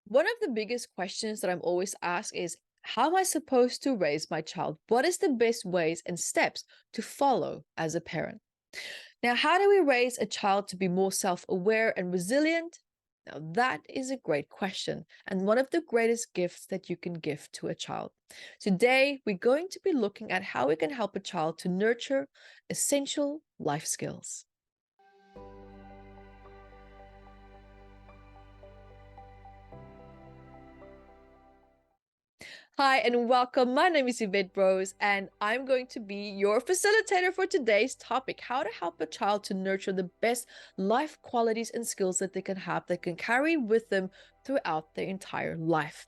One of the biggest questions that I'm always asked is, how am I supposed to raise my child? What is the best ways and steps to follow as a parent? Now, how do we raise a child to be more self-aware and resilient? Now, that is a great question and one of the greatest gifts that you can give to a child. Today, we're going to be looking at how we can help a child to nurture essential life skills. Hi and welcome. My name is Evette Bros, and I'm going to be your facilitator for today's topic: how to help a child to nurture the best life qualities and skills that they can have, that can carry with them throughout their entire life.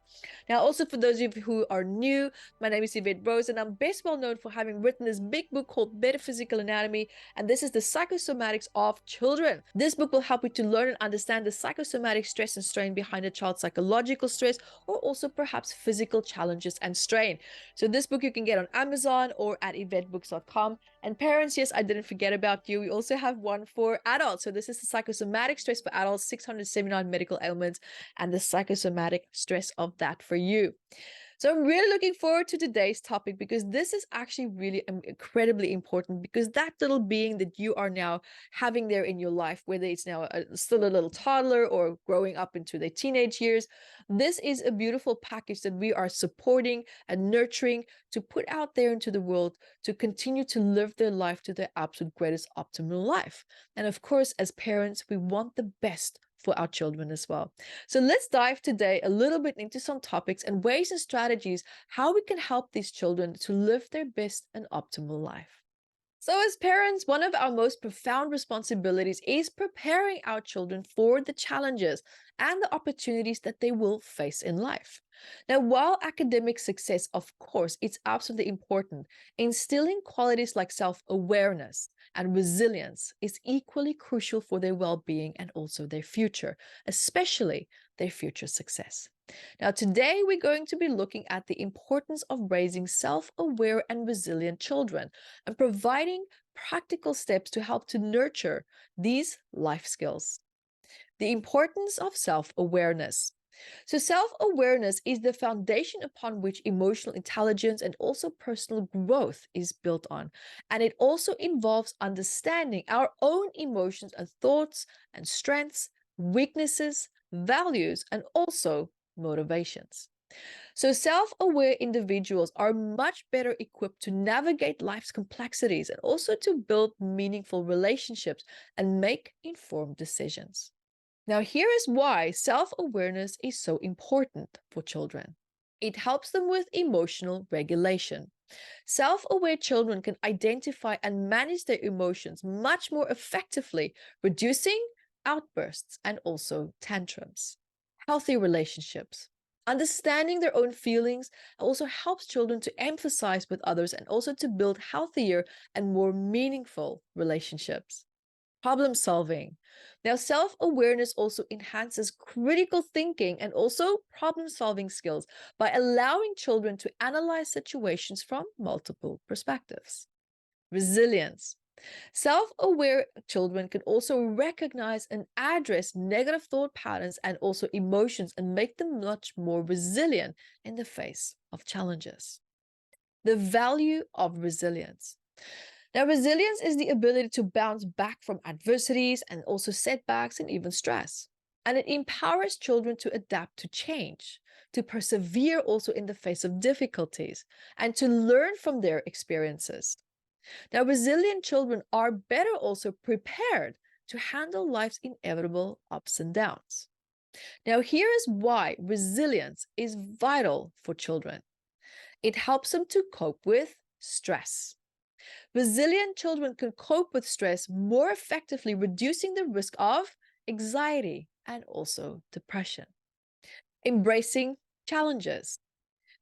Now, also for those of you who are new, my name is Evette Bros, and I'm best well known for having written this big book called Metaphysical, and this is the psychosomatics of children. This book will help you to learn and understand the psychosomatic stress and strain behind a child's psychological stress, or also perhaps physical challenges and strain. So this book you can get on Amazon or at evettebooks.com. And parents, yes, I didn't forget about you. We also have one for adults. So this is the psychosomatic stress for adults, 679 medical ailments, and the psychosomatic stress of that for you. So I'm really looking forward to today's topic, because this is actually really incredibly important, because that little being that you are now having there in your life, whether it's now still a little toddler or growing up into their teenage years, this is a beautiful package that we are supporting and nurturing to put out there into the world to continue to live their life to their absolute greatest optimal life. And of course, as parents, we want the best for our children as well. So let's dive today a little bit into some topics and ways and strategies how we can help these children to live their best and optimal life. So as parents, one of our most profound responsibilities is preparing our children for the challenges and the opportunities that they will face in life. Now, while academic success, of course, it's absolutely important, instilling qualities like self-awareness and resilience is equally crucial for their well-being and also their future, especially their future success. Now, today we're going to be looking at the importance of raising self-aware and resilient children and providing practical steps to help to nurture these life skills. The importance of self-awareness. So self-awareness is the foundation upon which emotional intelligence and also personal growth is built on. And it also involves understanding our own emotions and thoughts and strengths, weaknesses, values, and also motivations. So self-aware individuals are much better equipped to navigate life's complexities and also to build meaningful relationships and make informed decisions. Now, here is why self-awareness is so important for children. It helps them with emotional regulation. Self-aware children can identify and manage their emotions much more effectively, reducing outbursts and also tantrums. Healthy relationships. Understanding their own feelings also helps children to emphasize with others and also to build healthier and more meaningful relationships. Problem solving. Now, self-awareness also enhances critical thinking and also problem-solving skills by allowing children to analyze situations from multiple perspectives. Resilience. Self-aware children can also recognize and address negative thought patterns and also emotions and make them much more resilient in the face of challenges. The value of resilience. Now, resilience is the ability to bounce back from adversities and also setbacks and even stress. And it empowers children to adapt to change, to persevere also in the face of difficulties, and to learn from their experiences. Now, resilient children are better also prepared to handle life's inevitable ups and downs. Now, here is why resilience is vital for children. It helps them to cope with stress. Resilient children can cope with stress more effectively, reducing the risk of anxiety and also depression. Embracing challenges.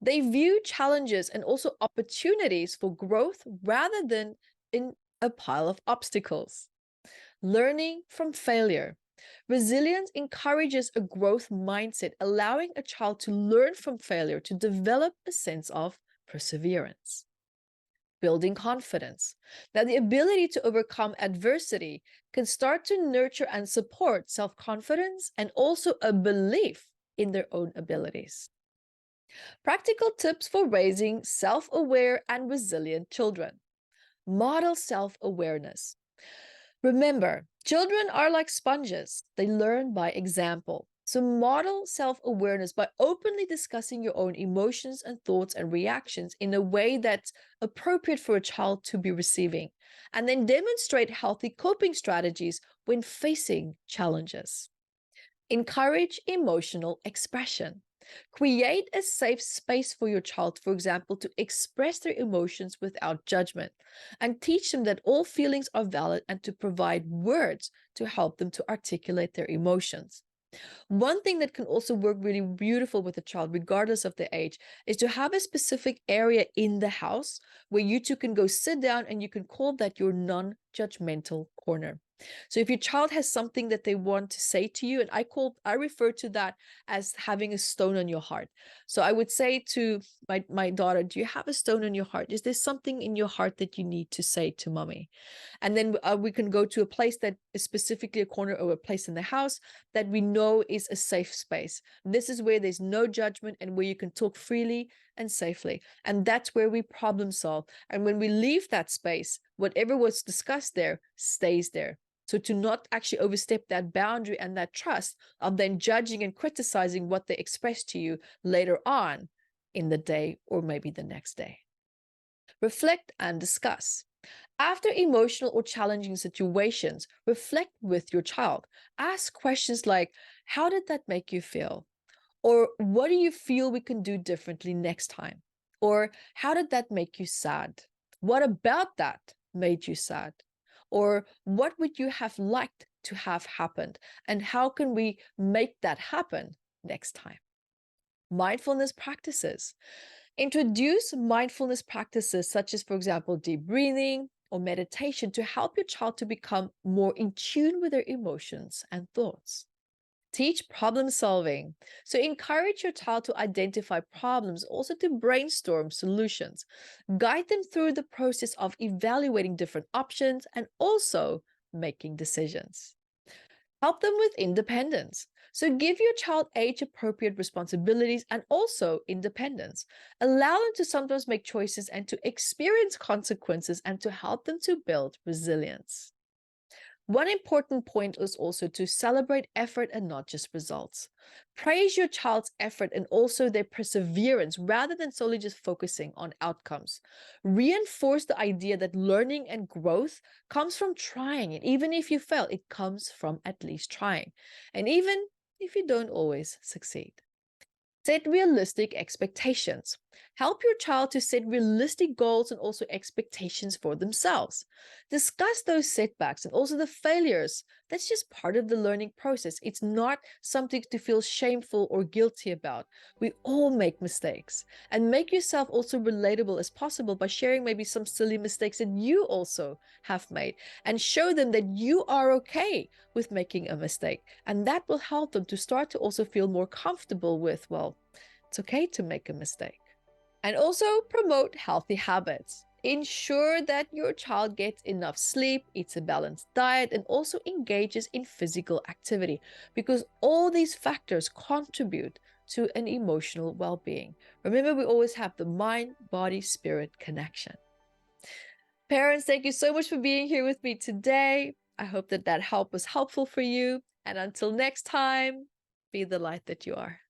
They view challenges and also opportunities for growth rather than in a pile of obstacles. Learning from failure. Resilience encourages a growth mindset, allowing a child to learn from failure to develop a sense of perseverance. Building confidence. Now, the ability to overcome adversity can start to nurture and support self-confidence and also a belief in their own abilities. Practical tips for raising self-aware and resilient children. Model self-awareness. Remember, children are like sponges. They learn by example. So model self-awareness by openly discussing your own emotions and thoughts and reactions in a way that's appropriate for a child to be receiving. And then demonstrate healthy coping strategies when facing challenges. Encourage emotional expression. Create a safe space for your child, for example, to express their emotions without judgment, and teach them that all feelings are valid and to provide words to help them to articulate their emotions. One thing that can also work really beautiful with a child, regardless of their age, is to have a specific area in the house where you two can go sit down and you can call that your non-judgmental corner. So if your child has something that they want to say to you, and I refer to that as having a stone on your heart. So I would say to my daughter, do you have a stone on your heart? Is there something in your heart that you need to say to mommy? And then we can go to a place that is specifically a corner or a place in the house that we know is a safe space. This is where there's no judgment and where you can talk freely and safely. And that's where we problem solve. And when we leave that space, whatever was discussed there stays there. So to not actually overstep that boundary and that trust of then judging and criticizing what they express to you later on in the day or maybe the next day. Reflect and discuss. After emotional or challenging situations, reflect with your child. Ask questions like, how did that make you feel? Or what do you feel we can do differently next time? Or how did that make you sad? What about that made you sad? Or what would you have liked to have happened? And how can we make that happen next time? Mindfulness practices. Introduce mindfulness practices such as, for example, deep breathing or meditation to help your child to become more in tune with their emotions and thoughts. Teach problem solving. So encourage your child to identify problems, also to brainstorm solutions. Guide them through the process of evaluating different options and also making decisions. Help them with independence. So give your child age-appropriate responsibilities and also independence. Allow them to sometimes make choices and to experience consequences and to help them to build resilience. One important point is also to celebrate effort and not just results. Praise your child's effort and also their perseverance rather than solely just focusing on outcomes. Reinforce the idea that learning and growth comes from trying. And even if you fail, it comes from at least trying. And even if you don't always succeed. Set realistic expectations. Help your child to set realistic goals and also expectations for themselves. Discuss those setbacks and also the failures. That's just part of the learning process. It's not something to feel shameful or guilty about. We all make mistakes. And make yourself also relatable as possible by sharing maybe some silly mistakes that you also have made. And show them that you are okay with making a mistake. And that will help them to start to also feel more comfortable with, well, it's okay to make a mistake. And also promote healthy habits. Ensure that your child gets enough sleep, eats a balanced diet, and also engages in physical activity, because all these factors contribute to an emotional well-being. Remember, we always have the mind, body, spirit connection. Parents, thank you so much for being here with me today. I hope that help was helpful for you. And until next time, be the light that you are.